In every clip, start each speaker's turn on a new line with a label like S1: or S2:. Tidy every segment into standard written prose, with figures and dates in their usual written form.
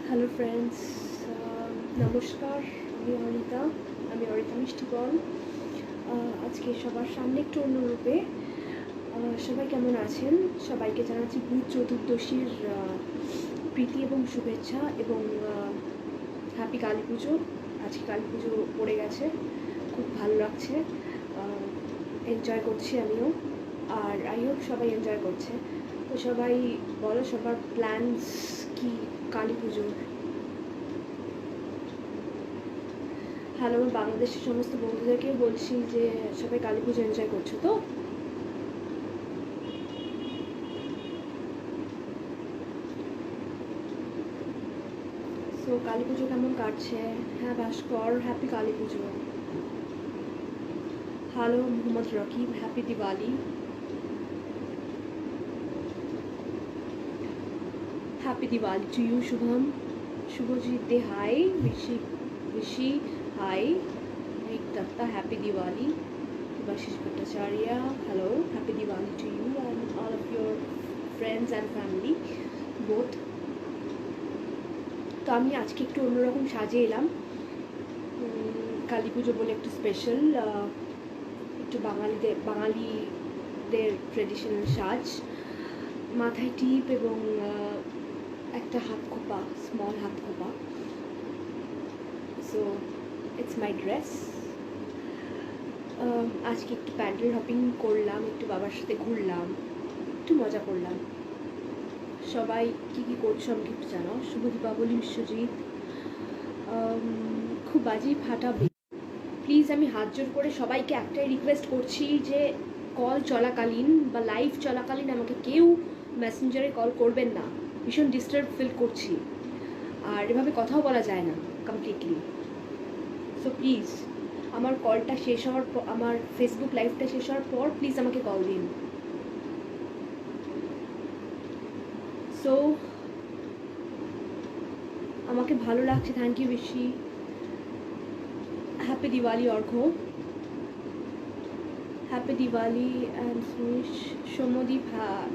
S1: Hello friends, নমস্কার। আমি অরিতা মিষ্টিকল। আজকে সবার সামনে একটু অন্যরূপে। সবাই কেমন আছেন? সবাইকে জানাচ্ছি ভূত চতুর্দশীর প্রীতি এবং শুভেচ্ছা এবং হ্যাপি কালী পুজো। আজকে কালী পুজো পড়ে গেছে, খুব ভালো লাগছে, এনজয় করছি আমিও, আর আই হোপ সবাই এনজয় করছে। তো সবাই বলো, সবার প্ল্যানস কি কালী পুজোর? হ্যালো, আমার বাংলাদেশের সমস্ত বন্ধুদেরকেও বলছি যে সবাই কালী পুজো এনজয় করছো তো? সো কালী পুজো কেমন কাটছে? হ্যাঁ ভাস্কর, happy Kali Puja. Hello Mohammad Rakib, happy Diwali. Happy Diwali to you Shubham. Shubhajit De hi, Rishi hi, Rik Datta happy Diwali, Bashish Bhattacharya, hello, happy Diwali to you and all of your friends and family both. তো আমি আজকে একটু অন্যরকম সাজে এলাম, কালী পুজো বলে একটু স্পেশাল, একটু বাঙালিদের ট্রেডিশনাল সাজ, মাথায় টিপ এবং একটা হাত খোপা, স্মল হাত খোপা। So it's my dress. আজকে একটু প্যান্ডেল হপিং করলাম, একটু বাবার সাথে ঘুরলাম, একটু মজা করলাম। সবাই কী কী করছো আমাকে একটু জানাও। শুভ দীপাবলি বিশ্বজিৎ। খুব বাজি ফাটাবে প্লিজ। আমি হাত জোর করে সবাইকে একটাই রিকোয়েস্ট করছি যে কল চলাকালীন বা লাইভ চলাকালীন আমাকে কেউ মেসেঞ্জারে কল করবেন না, ভীষণ ডিস্টার্ব ফিল করছি, আর এভাবে কথাও বলা যায় না কমপ্লিটলি। সো প্লিজ আমার কলটা শেষ হওয়ার পর, আমার ফেসবুক লাইভটা শেষ হওয়ার পর প্লিজ আমাকে কল দিন। সো আমাকে ভালো লাগছে, থ্যাংক ইউ বেশি। Happy Diwali Argha, happy Diwali and Soumyadeep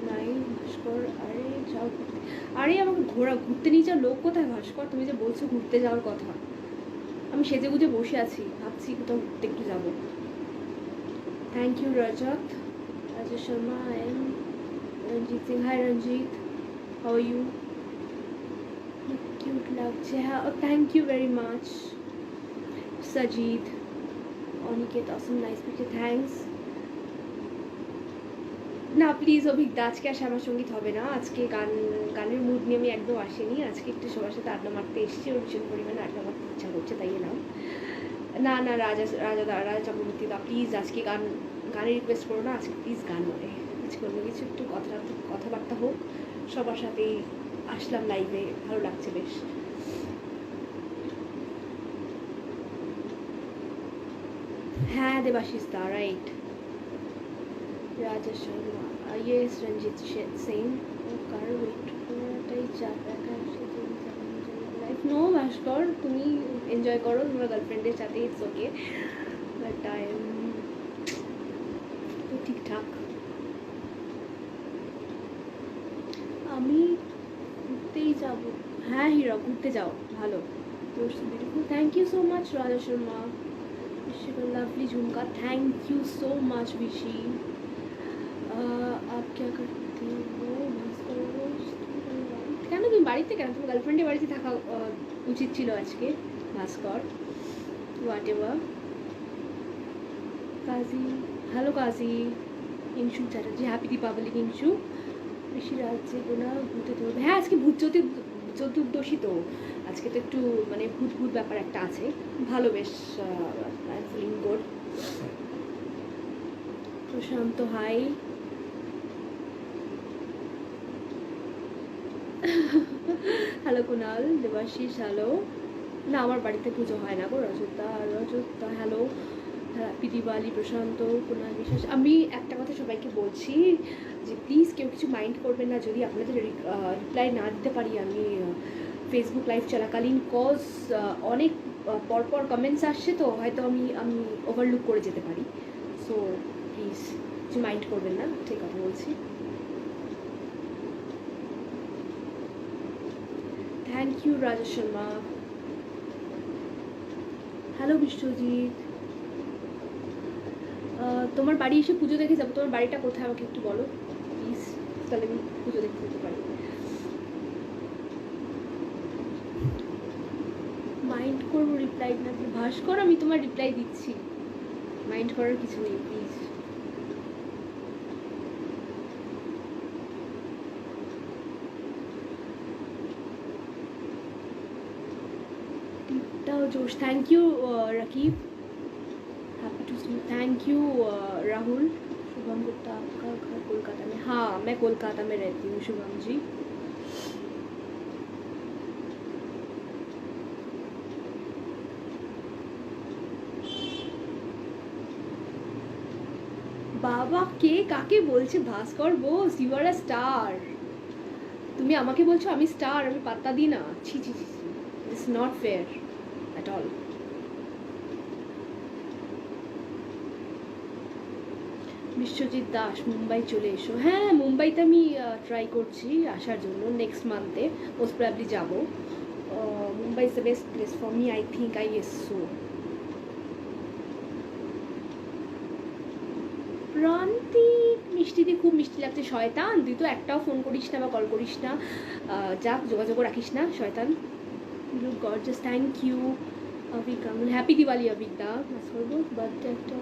S1: নাই ভাস্কর। আরে যাও, আরে আমাকে ঘুরতে নিয়ে যাও লোক কোথায় ভাস্কর? তুমি যে বলছো ঘুরতে যাওয়ার কথা, আমি সেজে গুজে বসে আছি, ভাবছি কোথাও ঘুরতে একটু যাবো। Thank you Rajat, Rajesh Sharma, M Ranjit Singh. Hi Ranjit, how are you? Cute লাগছে, হ্যাঁ thank you very much. Sajid, Aniket, awesome nice picture, thanks. না প্লিজ অভিজ্ঞতা, আজকে আর শ্যামা সঙ্গীত হবে না। আজকে গানের মুড নিয়ে আমি একদম আসিনি। আজকে একটু সবার সাথে আড্ডা মারতে এসেছি, ওর ভীষণ পরিমাণে আড্ডা মারতে ইচ্ছা করছে, তাই এলাম। না রাজা চক্রবর্তী দা প্লিজ আজকে গানের রিকোয়েস্ট করো না আজকে, প্লিজ গান নয়, আজকে অন্য কিছু একটু কথাবার্তা হোক সবার সাথেই। আসলাম লাইভে, ভালো লাগছে বেশ। হ্যাঁ দেবাশিস দা, রাইট। রাজা শর্মা, ইয়েস রঞ্জিত সিং। কার ওয়েট করাটাই চাপ, একা লাইফ। নো ভাস্কর, তুমি এনজয় করো তোমার গার্লফ্রেন্ডের সাথে, it's okay, but I am তো ঠিকঠাক। আমি ঘুরতেই যাবো। হ্যাঁ হিরা, ঘুরতে যাও, ভালো। Beautiful, thank you so much Raja Sharma. Lovely jhumka, thank you so much Bishi. आप क्या करते हो? কেন তুমি বাড়িতে, কেন তুমি গার্লফ্রেন্ডের বাড়িতে থাকা উচিত ছিল আজকে Bhaskar. Whatever. Kazi, hello Kazi. Inshu Chatterjee, happy Deepavali Kingshu. Rishi রাজ্যে গোনা ভূতে ধরবে, হ্যাঁ আজকে ভূত চতুর্দশী তো, আজকে তো একটু মানে ভূত ব্যাপার একটা আছে, ভালো বেশ, I am feeling good. Prashant hi. Hello Kunal, Debashis hello. না আমার বাড়িতে পুজো হয় না গো। Rajata, hello, happy Diwali Prashant, Kunal Biswas. আমি একটা কথা সবাইকে বলছি যে প্লিজ কেউ কিছু মাইন্ড করবেন না যদি আপনাদের রিপ্লাই না দিতে পারি আমি ফেসবুক লাইভ চলাকালীন, কজ অনেক পরপর কমেন্টস আসছে, তো হয়তো আমি ওভারলুক করে যেতে পারি। সো প্লিজ কিছু মাইন্ড করবেন না, ঠিক কথা বলছি। Thank you Rajesh Sharma. Hello Biswajit, তোমার বাড়ি এসে পুজো দেখে যাবো। তোমার বাড়িটা কোথায় আমাকে একটু বলো প্লিজ, তাহলে আমি পুজো দেখতে যেতে পারি। মাইন্ড করবো রিপ্লাই না দিলে? ভাস্কর, আমি তোমার রিপ্লাই দিচ্ছি, মাইন্ড করার কিছু নেই প্লিজ। টিপটাও জোশ। Thank you Raqib, happy to see. Thank you Rahul. Shubham Gupta, आपका घर कोलकाता में? हाँ, मैं कोलकाता में रहती हूँ शुभम जी। বাবা, কে কাকে বলছে? Bhaskar Bose, you are a star. তুমি আমাকে বলছো আমি স্টার, আমি পাত্তা দিই না? ছি ছি ছি, it's not fair at all. Biswajit Das, Mumbai চলে এসো। হ্যাঁ, মুম্বাইতে আমি ট্রাই করছি আসার জন্য, নেক্সট মান্থে মোস্ট প্রবাবলি যাবো। Mumbai is the best place for me, I think, I guess so. প্রান্তিক, মিষ্টিদি খুব মিষ্টি লাগছে। শয়তান, তুই তো একটাও ফোন করিস না বা কল করিস না, যাক যোগাযোগও রাখিস না, শয়তান। Look gorgeous, thank you Avik Kamal. Happy Diwali Avik da. বাস করবো বার্থডে একটা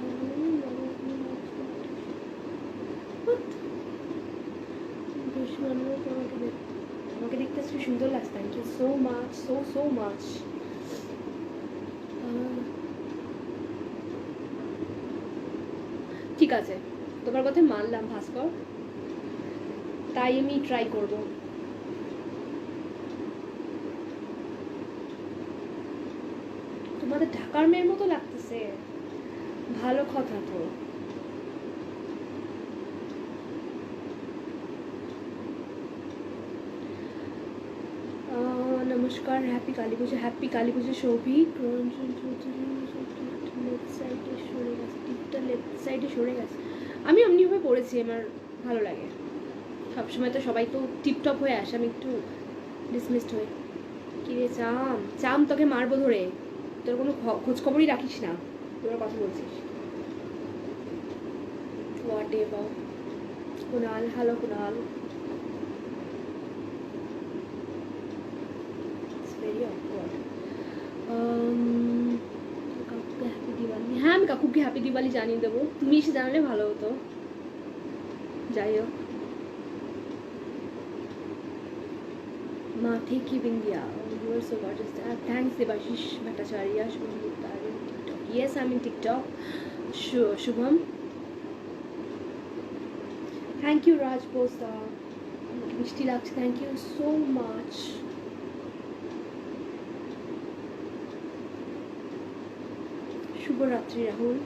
S1: আমাকে দেখতে আসলে সুন্দর লাগছে। Thank you so much, so so much. ঠিক আছে, তোমার কথা মানলাম ভাস্কর, তাই আমি ট্রাই করব। তোমাদের ঢাকার মেয়ের মতো লাগতেছে, ভালো কথা তো। নমস্কার, হ্যাপি কালী পুজো। হ্যাপি কালী পুজো সৌভিক। রঞ্জন চৌধুরী, লেফট সাইডে সরে গেছে, টিপটা লেফট সাইডে সরে গেছে। আমি এমনিভাবে পড়েছি, আমার ভালো লাগে। সবসময় তো সবাই তো টিপটপ হয়ে আসে, আমি একটু ডিসমিসড হই। কি রে চাম, চাম তোকে মারবো ধরে, তোর কোনো খোঁজ খবরই রাখিস না, তোর কথা বলছিস। What ever. Kunal, hello Kunal. very awkward. কাকুকে হ্যাপি দিওয়ালি। হ্যাঁ, আমি কাকুকে হ্যাপি দিওয়ালি জানিয়ে দেবো, তুমি এসে জানালে ভালো হতো। যাই হোক, মাথে কি Bindiya, you are so gorgeous. Thanks Debashish Bhattacharya, Shubham Gupta, I'm in TikTok. Yes, I'm in TikTok. Shubham. Thank you Raj Bosa. মিষ্টি লাগছে, thank you so much. শুভরাত্রি রাহুল।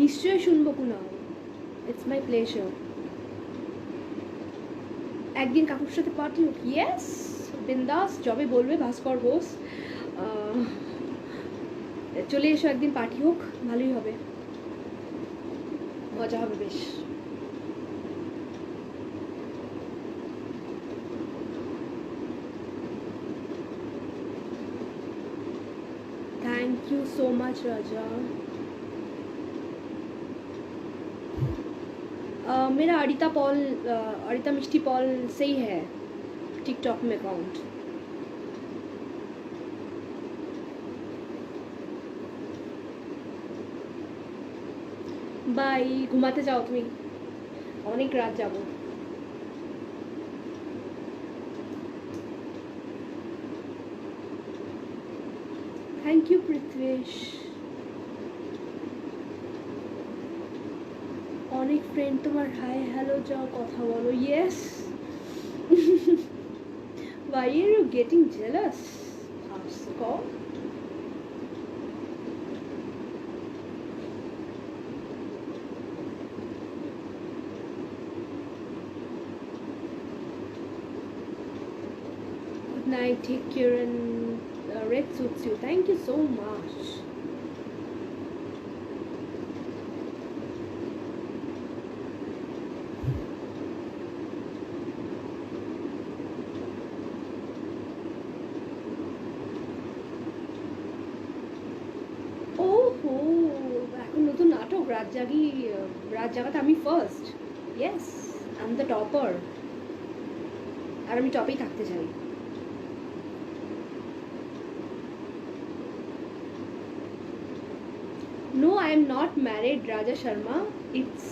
S1: নিশ্চয়ই শুনবো কুনাল, ইটস মাই প্লেজার। একদিন কাকুর সাথে পার্টি হোক। ইয়েস, বিন্দাস, যবে বলবে ভাস্কর বোস, চলে এসো, একদিন পার্টি হোক, ভালোই হবে, মজা হবে বেশ। Thank you so much राजा। मेरा अरिता पॉल, अरिता मिष्टी पॉल से ही है टिकटॉक में अकाउंट। बाय, घुमाते जाओ तुम्हें, अनेक रात जाबो। Thank you Prithvesh. অনেক ফ্রেন্ড তোমার, হাই হ্যালো যাও, কথা বলো। Yes. Why are you getting jealous? Bhaskar? Good night, take care, and red suits you. Thank you so much. রাত জাগাতে আমি first. Yes, I am the topper, আর আমি টপেই থাকতে চাই। No, I am not married, Raja Sharma. It's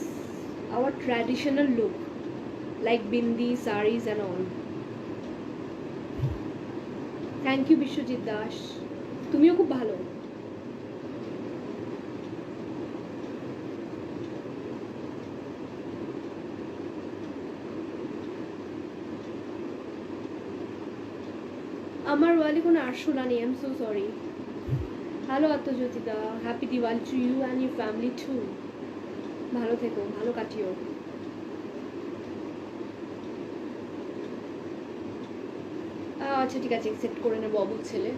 S1: our traditional look, like bindi, saris and all. Thank you, Bishwajit Das. তুমিও খুব ভালো। আমার ওয়ালে কোনো আরশোলা নেই, I am so sorry. Hello আত্মজ্যোতিদা, happy Diwali to you and your family too. ভালো থেকো, ভালো কাটিও। আচ্ছা ঠিক আছে, অ্যাকসেপ্ট করে নেবো, অবুঝ ছেলে,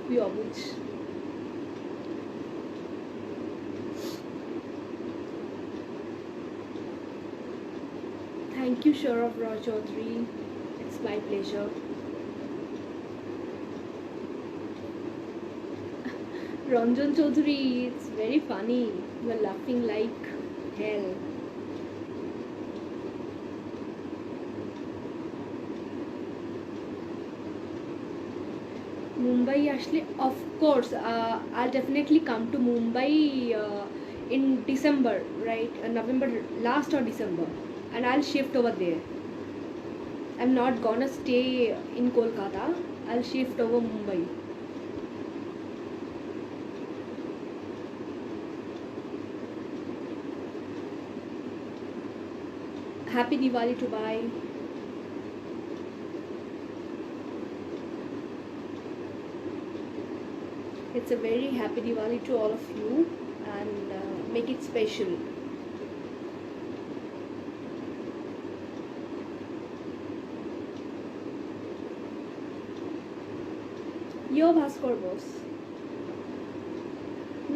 S1: তুই অবুঝ। Thank you, Sharav Rao Chaudhary. It's my pleasure. Ranjan Chaudhary, it's very funny. You're laughing like hell. Mumbai আসলে of course I'll definitely come to Mumbai in December, right? November last or December, and I'll shift over there. I'm not gonna stay in Kolkata. I'll shift over Mumbai. Happy Diwali to Dubai. It's a very happy Diwali to all of you, and make it special. Yo Bhaskar boss.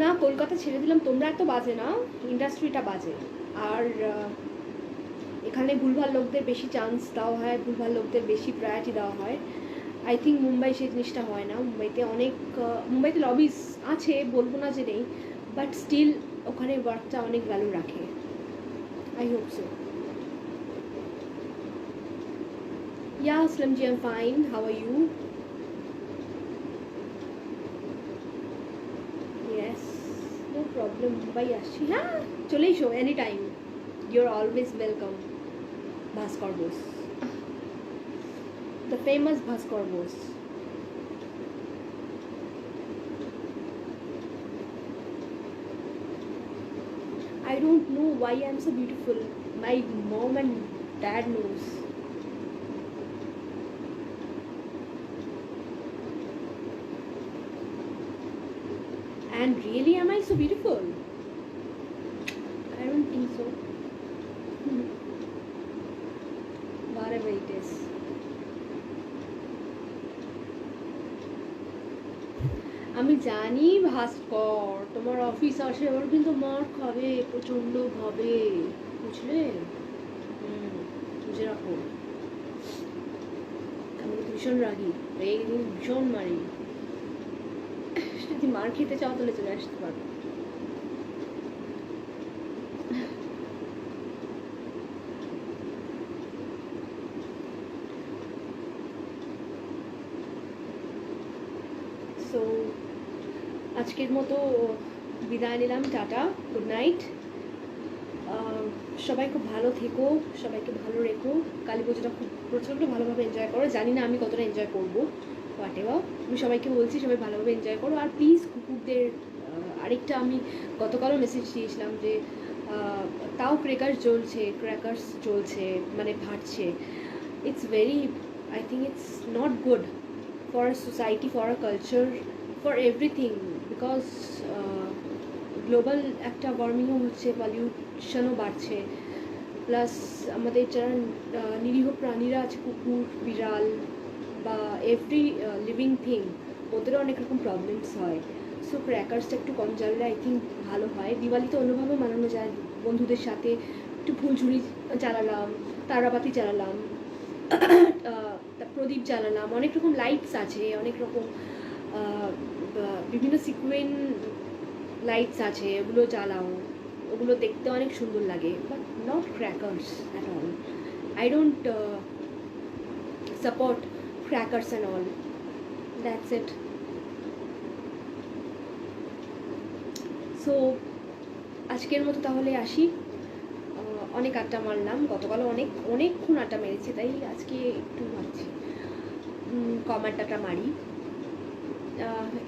S1: না কলকাতা ছেড়ে দিলাম, তোমরা এত বাজে না, ইন্ডাস্ট্রিটা বাজে। আর এখানে ভুলভাল লোকদের বেশি চান্স দেওয়া হয়, ভুলভাল লোকদের বেশি প্রায়োরিটি দেওয়া হয়। আই থিঙ্ক মুম্বাই সেই জিনিসটা হয় না। মুম্বাইতে লবিস আছে, বলবো না যে নেই, বাট স্টিল ওখানে ওয়ার্কটা অনেক ভ্যালু রাখে। I hope so. Yeah Aslam ji, I am fine, how are you? Yes, no problem, Mumbai আসছি, হ্যাঁ চলে এসো any time, you are always welcome. Bhaskar Bose, the famous Bhaskar Bose. I don't know why I'm so beautiful. My mom and dad knows. And really, am I so beautiful? I don't think so. Whatever it is. আমি জানি ভাস্কর, তোমার office আসে এবার কিন্তু মার খাবে প্রচন্ড ভাবে, বুঝলে? বুঝে রাখো, আমি তো ভীষণ রাগি, রেগে দিন ভীষণ মারি। যদি মার খেতে চাও তাহলে চলে আসতে পারো। সো আজকের মতো বিদায় নিলাম, টাটা, গুড নাইট। সবাই খুব ভালো থেকো, সবাইকে ভালো রেখো, কালী পুজোটা খুব প্রচণ্ড ভালোভাবে এনজয় করো। জানি না আমি কতটা এনজয় করবো, হোয়াট এভার, আমি সবাইকে বলছি সবাই ভালোভাবে এনজয় করো। আর প্লিজ কুকুরদের, আরেকটা আমি গতকালও মেসেজ দিয়েছিলাম যে তাও ক্র্যাকার্স চলছে, মানে ফাটছে। It's very, I think it's not good for a society, for a culture, for everything, because global একটা ওয়ার্মিংও হচ্ছে, পলিউশনও বাড়ছে, প্লাস আমাদের যারা নিরীহ প্রাণীরা আছে, কুকুর, বিড়াল বা এভরি লিভিং থিং, ওদেরও অনেক রকম প্রবলেমস হয়। সো ক্র্যাকার্সটা একটু কম জ্বাললে আই থিঙ্ক ভালো হয়। দিওয়ালিতে অন্যভাবে মানানো যায়, বন্ধুদের সাথে একটু ফুলঝুরি জ্বালালাম, তারাবাতি জ্বালালাম, প্রদীপ জ্বালালাম, অনেক রকম লাইটস আছে, অনেক রকম বিভিন্ন সিকুয়েন লাইটস আছে, ওগুলো জ্বালাও, ওগুলো দেখতে অনেক সুন্দর লাগে, but not crackers at all. I don't support crackers and all, that's it. So আজকের মতো তাহলে আসি। অনেক আড্ডা মারলাম, গতকালও অনেকক্ষণ আড্ডা মেরেছি, তাই আজকে একটু ভাবছি কম আড্ডাটা মারি,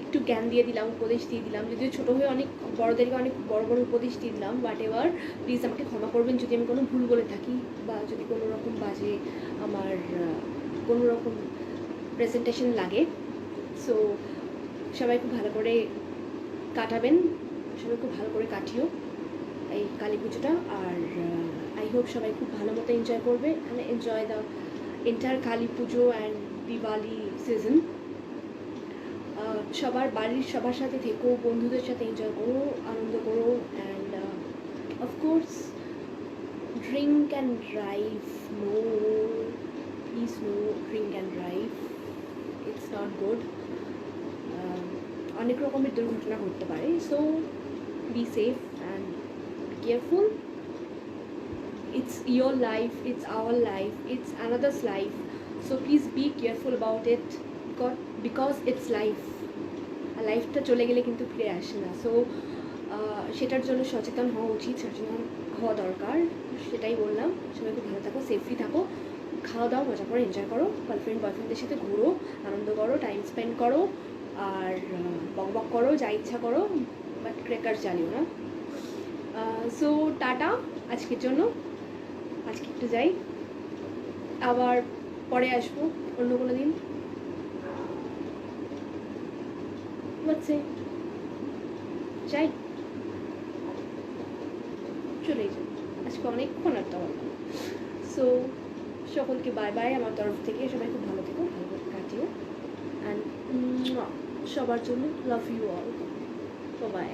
S1: একটু জ্ঞান দিয়ে দিলাম, উপদেশ দিয়ে দিলাম, যদিও ছোটো হয়ে অনেক বড়োদেরকে অনেক বড় বড় উপদেশ দিয়ে দিলাম, বাট এবার প্লিজ আমাকে ক্ষমা করবেন যদি আমি কোনো ভুল বলে থাকি, বা যদি কোনো রকম বাজে আমার কোনো রকম প্রেজেন্টেশন লাগে। সো সবাই খুব ভালো করে কাটাবেন, সবাই খুব ভালো করে কাটিও এই কালী পুজোটা। আর আই হোপ সবাই খুব ভালো মতো এনজয় করবে, and enjoy the entire Kali Puja and Diwali season. সবার বাড়ির সবার সাথে থেকো, বন্ধুদের সাথে এনজয় করো, আনন্দ করো, and of course drink and drive, no, please no drink and drive, it's not good. অনেক রকমের দুর্ঘটনা ঘটতে পারে, so be safe and careful. It's your life, it's our life, it's another's life, so please be careful about it, because it's life. আর লাইফটা চলে গেলে কিন্তু ফিরে আসে না, সো সেটার জন্য সচেতন হওয়া উচিত, সচেতন হওয়া দরকার, সেটাই বললাম। সবাই খুব ভালো থাকো, সেফলি থাকো, খাওয়া দাওয়া মজা করো, এনজয় করো, গার্লফ্রেন্ড বয়ফ্রেন্ডদের সাথে ঘুরো, আনন্দ করো, টাইম স্পেন্ড করো, আর বক বক করো, যা ইচ্ছা করো, বাট ক্র্যাকার জ্বালিও না। সো টাটা আজকের জন্য, আজকে একটু যাই, আবার পরে আসবো অন্য কোনো দিন। হচ্ছে যাই, চলেই যাই, আজকে অনেকক্ষণ আড্ডা মারলাম। সো সকলকে বাই বাই আমার তরফ থেকে, সবাই খুব ভালো থেকো, ভালো কাটিও, অ্যান্ড সবার জন্য লাভ ইউ অল, বাই।